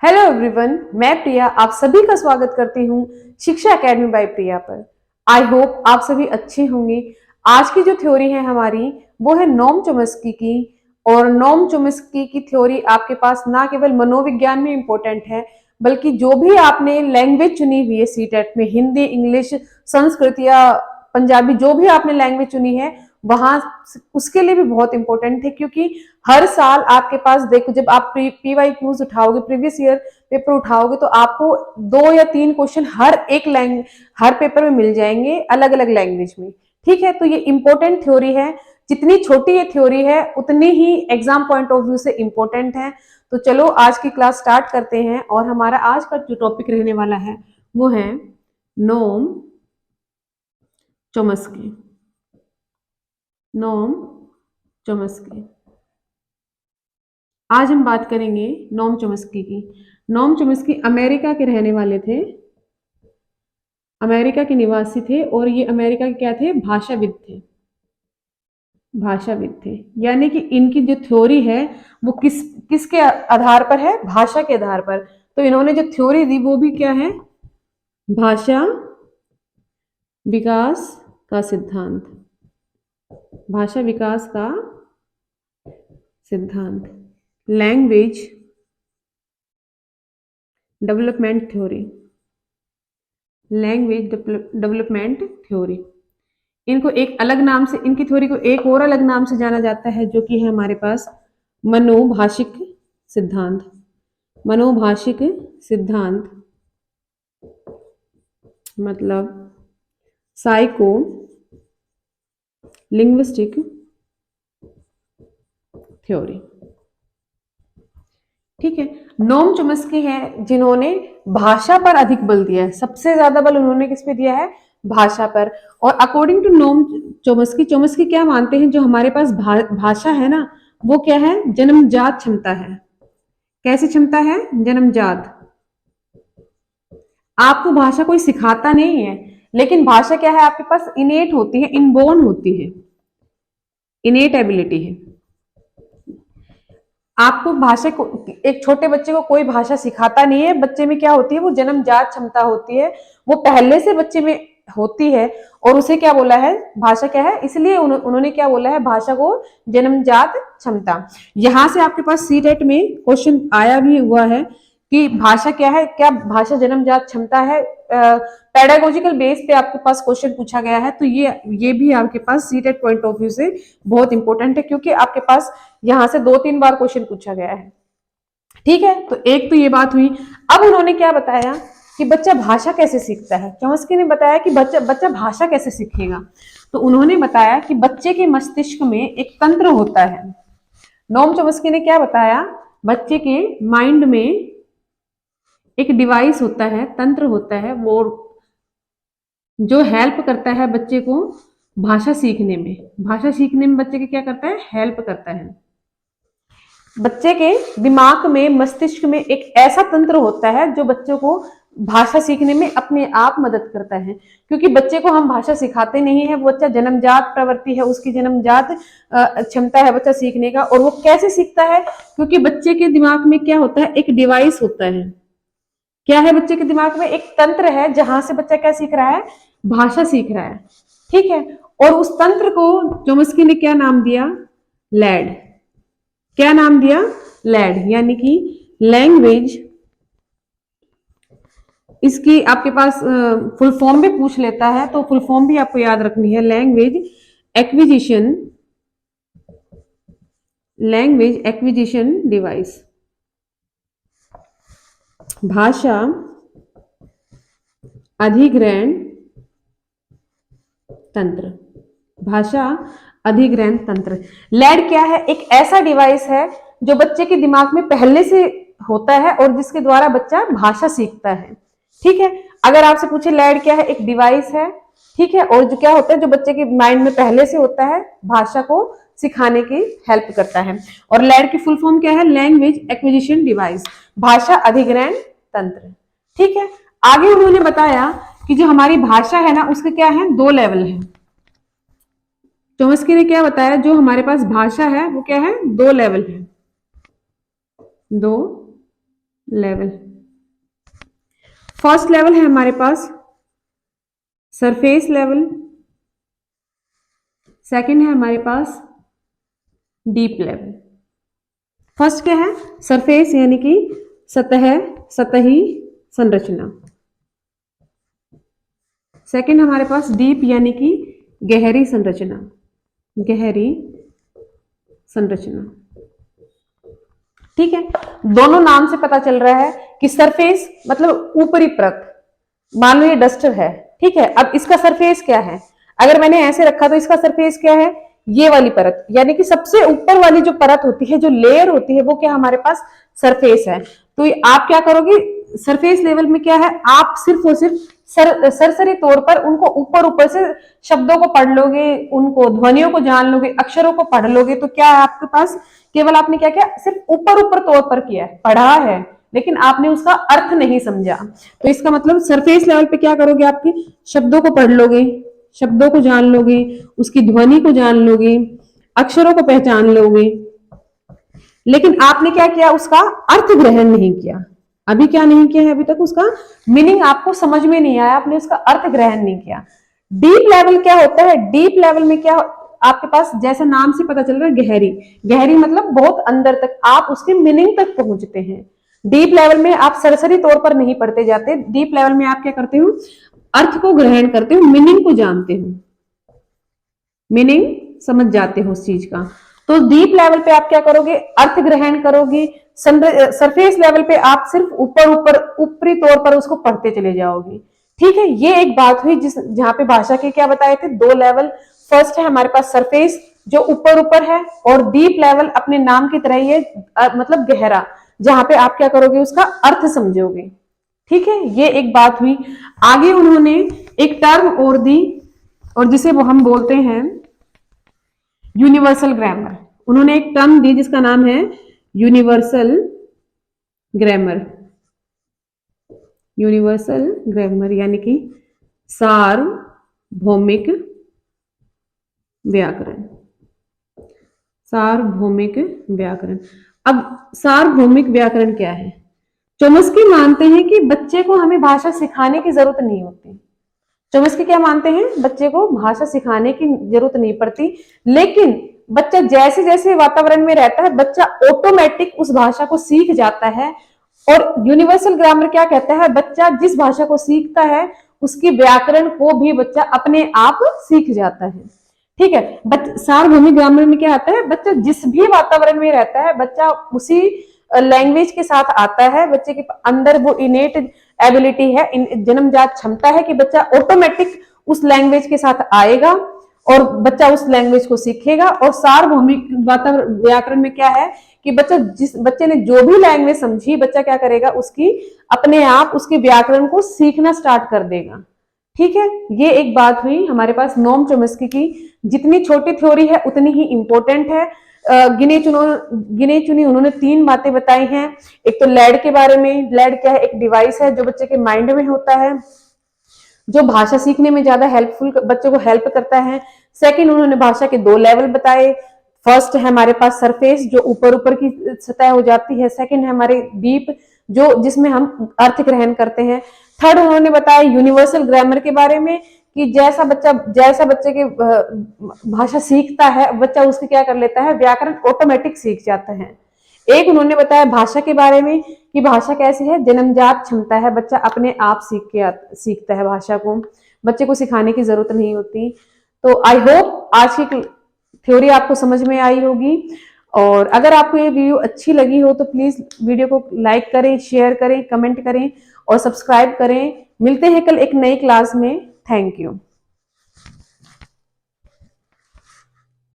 Hello everyone, मैं प्रिया आप सभी का स्वागत करती हूँ शिक्षा एकेडमी बाय प्रिया पर। आई होप आप सभी अच्छे होंगे। आज की जो थ्योरी है हमारी वो है नोम चोम्स्की की। और नोम चोम्स्की की थ्योरी आपके पास ना केवल मनोविज्ञान में इम्पोर्टेंट है, बल्कि जो भी आपने लैंग्वेज चुनी हुई है सीटेट में, हिंदी, इंग्लिश, संस्कृत या पंजाबी, जो भी आपने लैंग्वेज चुनी है वहां उसके लिए भी बहुत इंपॉर्टेंट है। क्योंकि हर साल आपके पास देखो, जब आप पीवाई क्यूज उठाओगे, प्रीवियस ईयर पेपर उठाओगे, तो आपको 2 या 3 क्वेश्चन हर पेपर में मिल जाएंगे अलग अलग लैंग्वेज में। ठीक है, तो ये इंपॉर्टेंट थ्योरी है। जितनी छोटी ये थ्योरी है उतनी ही एग्जाम पॉइंट ऑफ व्यू से इंपॉर्टेंट है। तो चलो आज की क्लास स्टार्ट करते हैं। और हमारा आज का जो टॉपिक रहने वाला है वो है नोम चोम्स्की। नोम चोम्स्की। आज हम बात करेंगे नोम चोम्स्की की। नोम चोम्स्की अमेरिका के रहने वाले थे, अमेरिका के निवासी थे। और ये अमेरिका के क्या थे? भाषाविद थे। भाषाविद थे, यानी कि इनकी जो थ्योरी है वो किसके आधार पर है? भाषा के आधार पर। तो इन्होंने जो थ्योरी दी वो भी क्या है? भाषा विकास का सिद्धांत। भाषा विकास का सिद्धांत, language development theory. Language development theory. इनको एक अलग नाम से, इनकी थ्योरी को एक और अलग नाम से जाना जाता है, जो कि है हमारे पास मनोभाषिक सिद्धांत। मनोभाषिक सिद्धांत मतलब साइको लिंग्विस्टिक थ्योरी। ठीक है, नोम चोम्स्की है जिन्होंने भाषा पर अधिक बल दिया है। सबसे ज्यादा बल उन्होंने किस पे दिया है? भाषा पर। और according to Noam Chomsky, Chomsky क्या मानते हैं? जो हमारे पास भाषा है ना, वो क्या है? जन्मजात क्षमता है। कैसी क्षमता है? जन्मजात। आपको भाषा कोई सिखाता नहीं है, लेकिन भाषा क्या है? आपके पास इनेट होती है, इनबोर्न होती है, इनेट एबिलिटी है। आपको भाषा को, एक छोटे बच्चे को कोई भाषा सिखाता नहीं है। बच्चे में क्या होती है? वो जन्मजात क्षमता होती है, वो पहले से बच्चे में होती है। और उसे क्या बोला है? भाषा क्या है? इसलिए उन्होंने क्या बोला है? भाषा को जन्मजात क्षमता। यहां से आपके पास सीटेट में क्वेश्चन आया भी हुआ है कि भाषा क्या है? क्या भाषा जन्मजात क्षमता है? पेडागोजिकल बेस पे आपके पास क्वेश्चन पूछा गया है। तो ये भी आपके पास सीटेट पॉइंट ऑफ व्यू से बहुत इंपॉर्टेंट है, क्योंकि आपके पास यहां से 2-3 बार क्वेश्चन पूछा गया है। ठीक है, तो एक तो ये बात हुई। अब उन्होंने क्या बताया कि बच्चा भाषा कैसे सीखता है? चॉम्स्की ने बताया कि बच्चा बच्चा भाषा कैसे सीखेगा। तो उन्होंने बताया कि बच्चे के मस्तिष्क में एक तंत्र होता है। नोम चॉम्स्की ने क्या बताया? बच्चे के माइंड में एक डिवाइस होता है, तंत्र होता है, वो जो हेल्प करता है बच्चे को भाषा सीखने में। भाषा सीखने में बच्चे के क्या करता है? हेल्प करता है। बच्चे के दिमाग में, मस्तिष्क में एक ऐसा तंत्र होता है जो बच्चों को भाषा सीखने में अपने आप मदद करता है। क्योंकि बच्चे को हम भाषा सिखाते नहीं है, वो बच्चा जन्मजात प्रवृत्ति है, उसकी जन्मजात क्षमता है बच्चा सीखने का। और वो कैसे सीखता है? क्योंकि बच्चे के दिमाग में क्या होता है? एक डिवाइस होता है। क्या है? बच्चे के दिमाग में एक तंत्र है जहां से बच्चा क्या सीख रहा है? भाषा सीख रहा है। ठीक है, और उस तंत्र को चॉम्स्की ने क्या नाम दिया? लैड। क्या नाम दिया? लैड, यानी कि लैंग्वेज। इसकी आपके पास फुल फॉर्म भी पूछ लेता है, तो फुल फॉर्म भी आपको याद रखनी है। Language acquisition, language acquisition device. भाषा अधिग्रहण तंत्र। भाषा अधिग्रहण तंत्र। लैड क्या है? एक ऐसा डिवाइस है जो बच्चे के दिमाग में पहले से होता है और जिसके द्वारा बच्चा भाषा सीखता है। ठीक है, अगर आपसे पूछे लैड क्या है? एक डिवाइस है। ठीक है, और जो क्या होता है? जो बच्चे के माइंड में पहले से होता है, भाषा को सिखाने की हेल्प करता है। और लैड की फुल फॉर्म क्या है? लैंग्वेज एक्विजिशन डिवाइस, भाषा अधिग्रहण तंत्र। ठीक है, आगे उन्होंने बताया कि जो हमारी भाषा है ना, उसके क्या है? 2 लेवल है। चॉम्स्की ने क्या बताया? जो हमारे पास भाषा है वो क्या है? 2 लेवल है। 2 लेवल। फर्स्ट लेवल है हमारे पास सरफेस लेवल, सेकंड है हमारे पास डीप लेवल। फर्स्ट क्या है? सरफेस यानी कि सतह, सतही संरचना। सेकंड हमारे पास डीप यानी कि गहरी संरचना, गहरी संरचना। ठीक है, दोनों नाम से पता चल रहा है कि सरफेस मतलब ऊपरी परत, मान लो ये डस्टर है, ठीक है। अब इसका सरफेस क्या है? अगर मैंने ऐसे रखा तो इसका सरफेस क्या है? ये वाली परत, यानी कि सबसे ऊपर वाली जो परत होती है, जो लेयर होती है, वो क्या हमारे पास सरफेस है। तो आप क्या करोगे सरफेस लेवल में? क्या है, आप सिर्फ और सिर्फ सरसरी तौर पर उनको ऊपर ऊपर से शब्दों को पढ़ लोगे, उनको ध्वनियों को जान लोगे, अक्षरों को पढ़ लोगे, तो क्या है आपके पास? केवल आपने क्या किया? सिर्फ ऊपर ऊपर तौर पर किया है, पढ़ा है, लेकिन आपने उसका अर्थ नहीं समझा। तो इसका मतलब सरफेस लेवल पे क्या करोगे? आपके शब्दों को पढ़ लोगे, शब्दों को जान लोगे, उसकी ध्वनि को जान लोगे, अक्षरों को पहचान लोगे, लेकिन आपने क्या किया? उसका अर्थ ग्रहण नहीं किया। अभी क्या नहीं किया है? अभी तक उसका मीनिंग आपको समझ में नहीं आया, आपने उसका अर्थ ग्रहण नहीं किया। डीप लेवल क्या होता है? डीप लेवल में क्या आपके पास, जैसे नाम से पता चल रहा है, गहरी। गहरी मतलब बहुत अंदर तक, आप उसके मीनिंग तक पहुंचते हैं। डीप लेवल में आप सरसरी तौर पर नहीं पढ़ते जाते। डीप लेवल में आप क्या करते हो? अर्थ को ग्रहण करते हो, मीनिंग को जानते हो, मीनिंग समझ जाते हो उस चीज का। तो डीप लेवल पे आप क्या करोगे? अर्थ ग्रहण करोगे। सरफेस लेवल पे आप सिर्फ ऊपर ऊपर ऊपरी तौर पर उसको पढ़ते चले जाओगे। ठीक है, ये एक बात हुई जिस जहां पे भाषा के क्या बताए थे? दो लेवल। फर्स्ट है हमारे पास सरफेस जो ऊपर ऊपर है, और डीप लेवल अपने नाम की तरह ही है, मतलब गहरा, जहां पे आप क्या करोगे? उसका अर्थ समझोगे। ठीक है, ये एक बात हुई। आगे उन्होंने एक टर्म और दी, और जिसे वो हम बोलते हैं यूनिवर्सल ग्रामर। उन्होंने एक टर्म दी जिसका नाम है यूनिवर्सल ग्रामर। यूनिवर्सल ग्रामर यानी कि सार्वभौमिक व्याकरण। सार्वभौमिक व्याकरण। अब सार्वभौमिक व्याकरण क्या है? चोम्स्की मानते हैं कि बच्चे को हमें भाषा सिखाने की जरूरत नहीं होती। चोम्स्की क्या मानते हैं? बच्चे को भाषा सिखाने की जरूरत नहीं पड़ती, लेकिन बच्चा जैसे जैसे वातावरण में रहता है, बच्चा ऑटोमेटिक उस भाषा को सीख जाता है। और यूनिवर्सल ग्रामर क्या कहता है? बच्चा जिस भाषा को सीखता है, उसकी व्याकरण को भी बच्चा अपने आप सीख जाता है। ठीक है, सार्वभौमिक ग्रामर में क्या आता है? बच्चा जिस भी वातावरण में रहता है, बच्चा उसी लैंग्वेज के साथ आता है। बच्चे के अंदर वो इनेट एबिलिटी है, जन्मजात क्षमता है कि बच्चा ऑटोमेटिक उस लैंग्वेज के साथ आएगा और बच्चा उस लैंग्वेज को सीखेगा। और सार्वभौमिक वातावरण व्याकरण में क्या है कि बच्चे ने जो भी लैंग्वेज समझी, बच्चा क्या करेगा? उसकी अपने आप उसके व्याकरण को सीखना स्टार्ट कर देगा। ठीक है, ये एक बात हुई हमारे पास नोम चोम्स्की की। जितनी छोटी थ्योरी है उतनी ही इंपॉर्टेंट है। गिने चुनी उन्होंने 3 बातें बताई हैं। एक तो लैड के बारे में। लैड क्या है? एक डिवाइस है जो बच्चे के माइंड में होता है, जो भाषा सीखने में ज्यादा हेल्पफुल, बच्चों को हेल्प करता है। सेकंड, उन्होंने भाषा के 2 लेवल बताए। फर्स्ट है हमारे पास सरफेस जो ऊपर ऊपर की सतह हो जाती है। सेकंड है हमारे डीप जो जिसमें हम अर्थ ग्रहण करते हैं। थर्ड उन्होंने बताया यूनिवर्सल ग्रामर के बारे में कि जैसा बच्चे के भाषा सीखता है, बच्चा उसके क्या कर लेता है? व्याकरण ऑटोमेटिक सीख जाता है। एक उन्होंने बताया भाषा के बारे में कि भाषा कैसी है? जन्मजात क्षमता है, बच्चा अपने आप सीखता है भाषा को, बच्चे को सिखाने की जरूरत नहीं होती। तो आई होप आज की थ्योरी आपको समझ में आई होगी। और अगर आपको ये वीडियो अच्छी लगी हो तो प्लीज वीडियो को लाइक करें, शेयर करें, कमेंट करें और सब्सक्राइब करें। मिलते हैं कल एक नई क्लास में। Thank you.